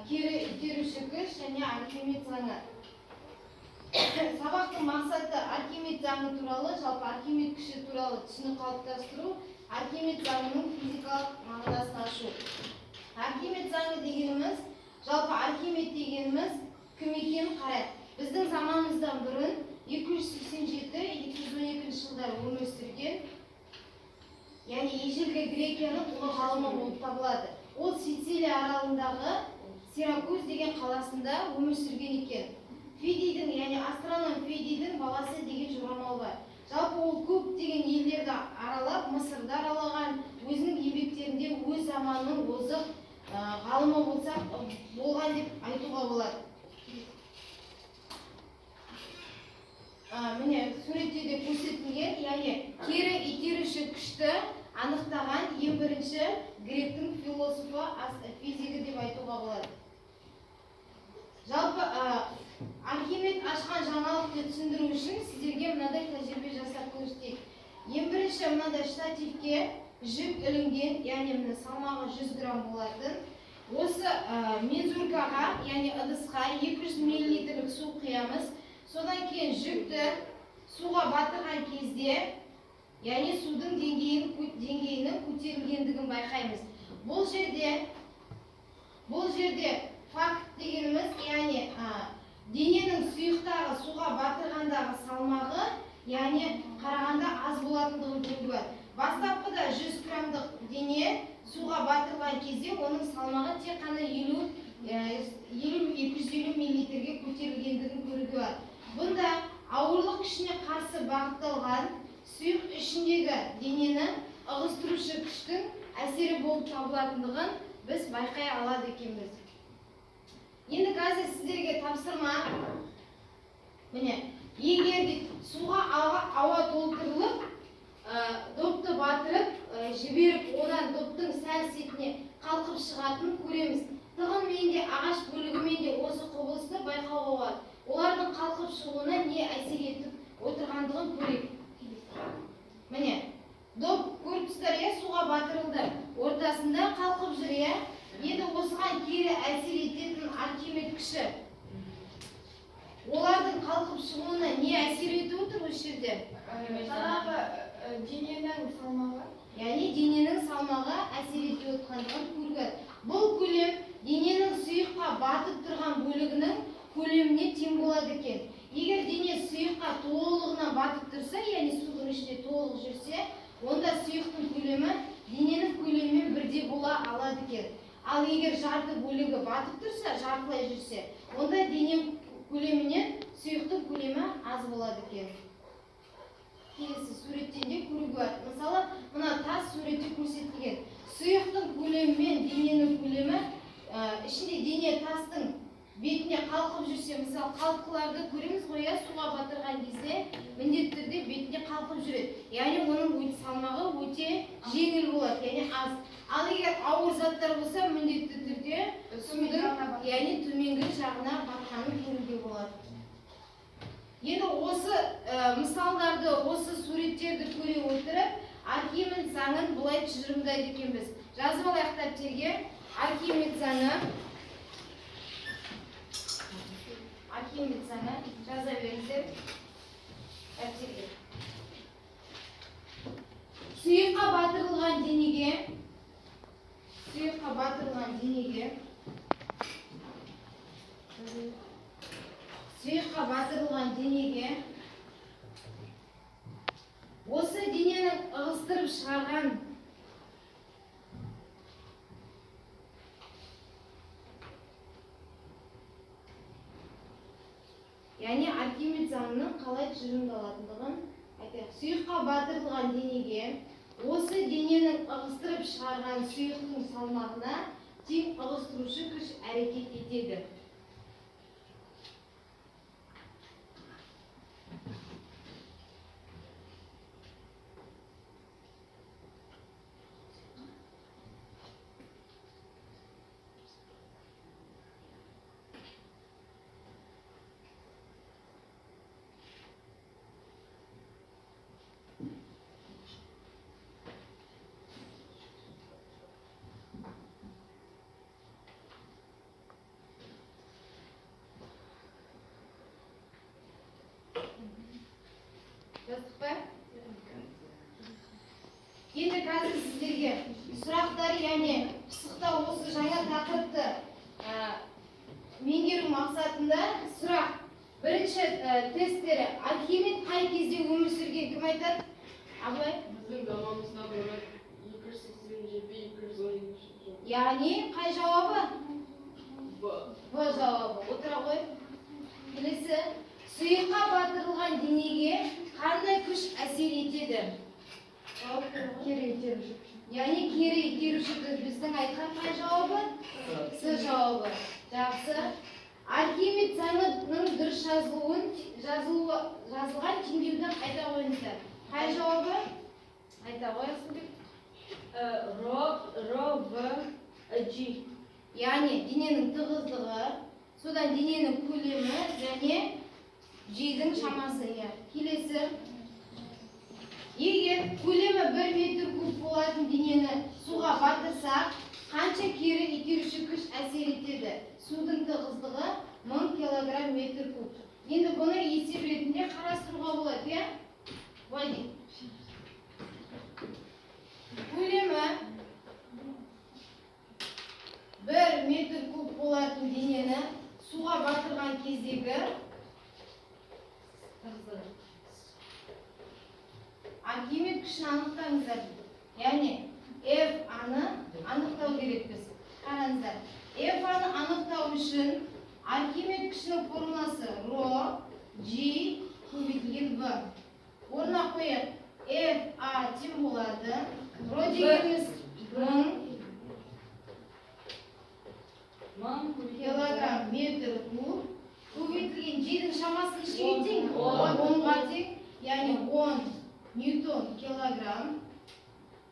кері итеруші күш және Архимед заңы. Сабақтың мақсаты Архимед заңы туралы, жалпы Архимед күші туралы түсінік қалыптастыру, Архимед заңының физикалық мағынасын ашу. Архимед заңы дегеніміз, жалпы Архимед дегеніміз кім екенін қарайды. Біздің заманымыздан бұрын 287-212 жылдар өмір сүрген, яғни ежелгі Грекияның ұлы ғалымы болып табылады. Ол Сицилия аралындағы Сиракуз деген қаласында өмір сүрген екен. Фидийдің, яғни астроном Фидийдің баласы деген жорамал бар. Жалпы ол көптеген елдерді аралап, Мысырды аралаған, өзінің еңбектерінде өз заманының озық ғалымы болған деп айтуға болады. Міне суретте де көрсетілген, яғни кері итеруші күшті анықтаған ең бірінші гректің философы, физигі деп айтуға болады. Жалпы Архимед ашқан жаңалықты түсіндіру үшін сіздерге мынадай тәжірибе жасап көрсетейік. Ең бірінші мынадай штативке жүк ілінген, яғни салмағы 100 грамм болатын. Осы мензуркаға, яғни ыдысқа 200 мл су құямыз. Содан кейін жүкті суға батырған кезде, яғни судың деңгейінің көтерілгендігін байқаймыз. Бұл жерде факт дегеніміз, яғни дененің сұйықтағы суға батырғандағы салмағы, яғни қарағанда аз болатындығын көруге. Бастапқыда 100 граммдық дене суға батырған кезде оның салмағы тек қана 250 мл-ге көтерілгендігін көруге. Бұнда ауырлық күшіне қарсы бағытталған сұйық ішіндегі денені ығыстырушы күштің әсері болып табылатындығын біз байқай алады екенбіз. Енді қазір сіздерге тапсырма. Міне, егер суға ауа толтырылып, допты батырып, жіберіп, одан доптың сәл сетіне қалқып шығатынын көреміз. Тығынмен де, ағаш бөлігімен де осы құбылысты байқауға болады. Олардың қалқып шығуына не әсер етіп отырғандығын көрейік. Міне, доп көріпсіздер, суға батырылды. Ортасында қалқып жүр. Енді осыған кері әсер ететін Архимед күші. Олардың қалқып шығуына не әсер етіп отыр осы жерде? Жаңағы дененің салмағы. Яғни дененің салмағы әсер етіп отқандығын көруге. Бұл көлем дененің сұйыққа батып тұрған бөлігінің көлеміне тең болады екен. Егер дене сұйыққа толығынан батып тұрса, яғни судың ішінде толық жүрсе, онда сұйықтың көлемі дененің көлемімен бірдей бола алады екен. Ал егер жарты бөлігі батып тұрса, жартылай жүрсе, онда дене көлемінен сұйықтың көлемі аз болады екен. Келесі суреттен де көруге болады. Мысалы, мына тас суретте көрсетілген. Сұйықтың көлемі мен дененің көлемі, ішінде дене тастың бетіне қалқып жүрсе, мысалы, қалқыларды көреміз ғой, суға батырған кезде міндетті түрде бетіне қалқып жүреді. Яғни оның салмағы өте жеңіл болады, яғни аз. Ал егер ауыр заттар болса, міндетті түрде судың, яғни төменгі жағына батқанын көруге болады. Енді осы мысалдарды, осы суреттерді көре отырып, Архимед заңын бұлай тұжырымдайды екенбіз. Жазып алайық дәптерге. Архимед заңы жаза беріңіздер дәптерге. Сұйыққа батырылған денеге осы дененің ығыстырып шығарған яғни Архимед заңының қалай тұжырымдалатындығын айтайық. Сұйыққа батырылған денеге осы дененің ығыстырып шығарған сұйықтың салмағына тең ығыстырушы күш әрекет етеді. жаздық па? Енді қазір сіздерге сұрақтар, яғни пысықтау осы жаңа тақырыпты меңгеру мақсатында сұрақ. Бірінші тесттері. Архимед қай кезде өмір сүрген? Кім айтады? Абылай? Біздің заманымызда бұрын 287-212 жыл. Яғни қай жауабы? Б. Б жауабы. Отыра қой. Келесі. Сұйыққа батырылған денеге қандай күш әсер етеді? Кері итеруші. Яғни кері итеруші күш. Біздің айтқан қай жауабы? С жауабы. Жақсы. Архимед заңының дұрыс жазылған теңдеуді қайта қойыңыздар. Қай жауабы? Айта қойасың деп. Ро, В, G. Яғни дененің тығыздығы, содан дененің көлемі және G-дің шамасы. Келесі. Егер көлемі 1 метр куб болатын денені суға батырсақ, қанша кері итеруші күш әсер етеді? Судың тығыздығы 1000 килограмм метр куб. Енді бұны есеп ретінде қарастыруға болады, иә? Былай дейді. Көлемі 1 метр куб болатын денені суға батырған кездегі Архимед күшін анықтаңыздар. Яғни F-аны анықтау керекпіз. Қараңыздар. F-аны анықтау үшін Архимед күшінің формуласы Ро, G, көбейтілген V. Орнына қояйық. F-A тең болады. Ро дегеніміз 1000 килограмм метр куб. Көбейтілген G-дің шамасын нешеге тең? 10-ға тең. Яғни 10 ньютон килограмм.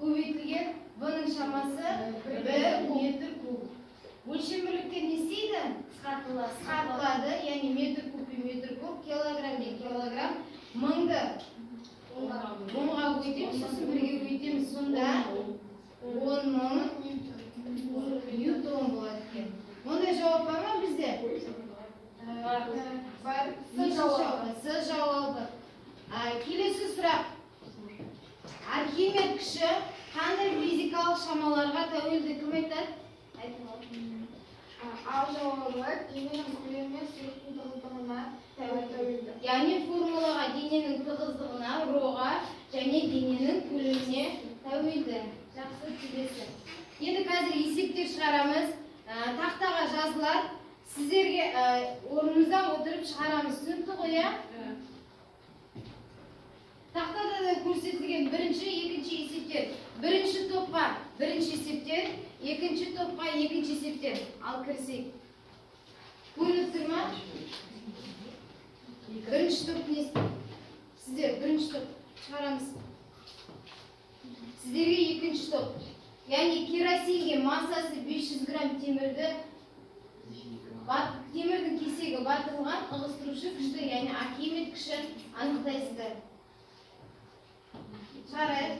Көбейтілген V-ның шамасы 1 метр куб. Өлшем бірліктер не істейді? Қысқартылады. Яғни метр куб пен метр куб, килограмм пен килограмм. 1000-ды 10-ға көбейтеміз, сосын 1-ге көбейтеміз. Сонда 10.000 ньютон болады екен. Ондай жауап бар ма бізде? Бар. С жауабы. Келесі сұрақ. Архимед күші қандай физикалық шамаларға тәуелді? Кім айтады? А жауабы дененің көлемі сұйықтың тығыздығына тәуелді. Яғни формулаға дененің тығыздығына, роға және дененің көлеміне тәуелді. Жақсы, келесі. Енді қазір есептер шығарамыз. Тақтаға жазылар. Сіздерге орнымыздан отырып шығарамыз. Түсінікті ғой, иә? Тақтада да көрсетілген бірінші, екінші есептер. Бірінші топқа бірінші есептер, екінші топқа екінші есептер. Ал кірсек. Көрініп тұр ма? Бірінші топ не? Сіздер бірінші топ шығарамыз. Сіздерге екінші топ. Яғни керосинге массасы 500 грамм темірдің кесегі батырылған ығыстырушы күшті, яғни Архимед күшін анықтайсыздар. Шығарайық.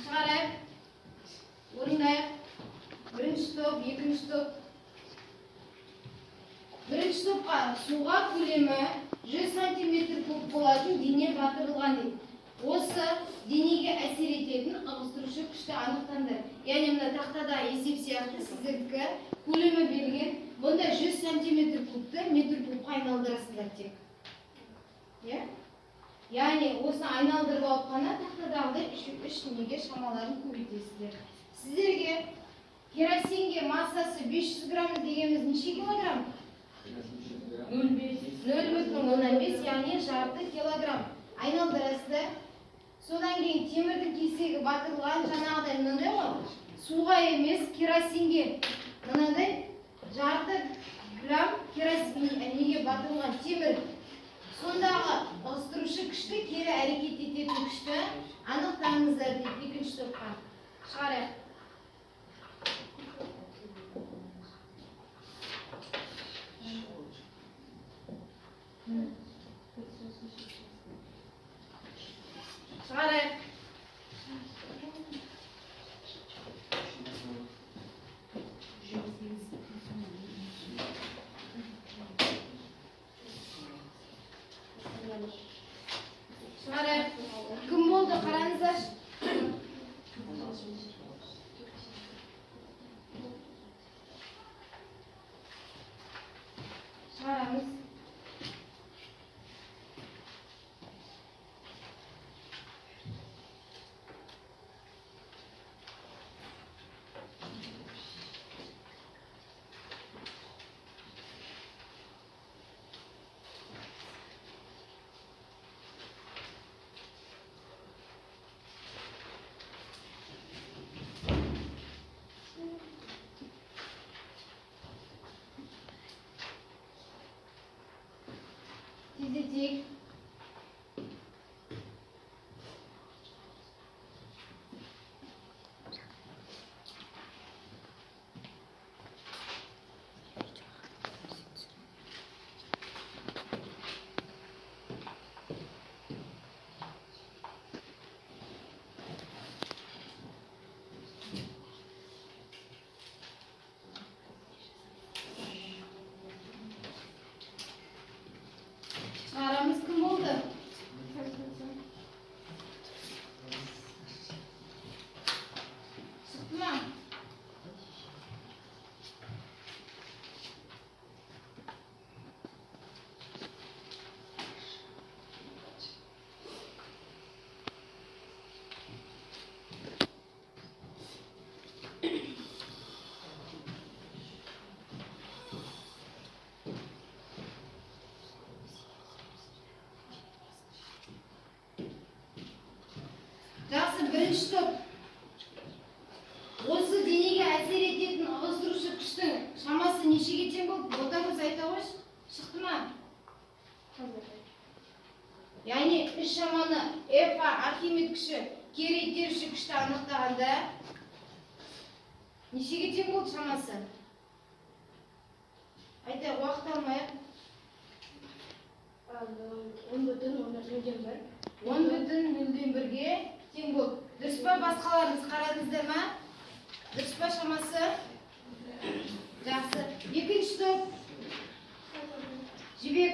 Шығарайық. Орындайық. Бірінші топ, екінші топ. Бірінші топқа суға көлемі 100 сантиметр куб болатын дене батырылған дейді. Осы денеге әсер ететін ығыстырушы күшті анықтаңдар. Яғни мына тақтада есеп сияқты сіздердікі көлемі берілген. Бұнда 100 сантиметр кубты метр кубқа айналдырасыздар тек. Яғни осыны айналдырып алып қана тақтадағыдай үш неге шамаларын көбейтесіздер. Сіздерге керосинге массасы 500 грамм дегеніміз неше килограмм? 0,05, яғни жарты килограмм. Айналдырасыздар. Содан кейін темірдің кесегі батырылған жаңағыдай мынандай ғой. Суға емес, керосинге мынандай жарты грамм керосинге батырылған темір. Сондағы ығыстырушы күшті, кері әрекет ететін күшті анықтаңыздар деп екінші топқа. Шығарайық. Шығарайық. Шығарайық. Кім болды? Қараңыздар. Шығарамыз. Тездетейік. Шығарамыз. Кім болды? Шықты ма? Жақсы, бірінші топ. Осы денеге әсер ететін ығыстырушы күштің шамасы нешеге тең болды? Ботагөз айта қойшы. Шықты ма? Яғни үш шаманы Ф Архимед күші кері итеруші күшті анықтағанда нешеге тең болды шамасы? Айта, уақыт алмайық. 10,0-1 тең болды. Дұрыс па, басқаларыңыз қарадыңыздар ма? Дұрыс па шамасы? Жақсы. Екінші топ. Жібек.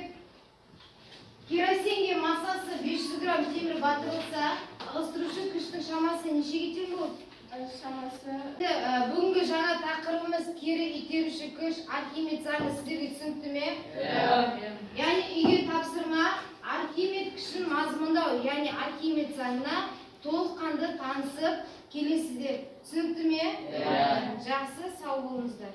Керосинге массасы 500 грамм темір батырылса, ығыстырушы күштің шамасы нешеге тең болды? Шамасы. Бүгінгі жаңа тақырыбымыз кері итеруші күш, Архимед заңы сіздерге түсінікті ме? Яғни үйге тапсырма, Архимед күшін мазмұндау, яғни Архимед заңына толыққанды танысып келесіздер. Түсінікті ме? Жақсы, сау болыңыздар.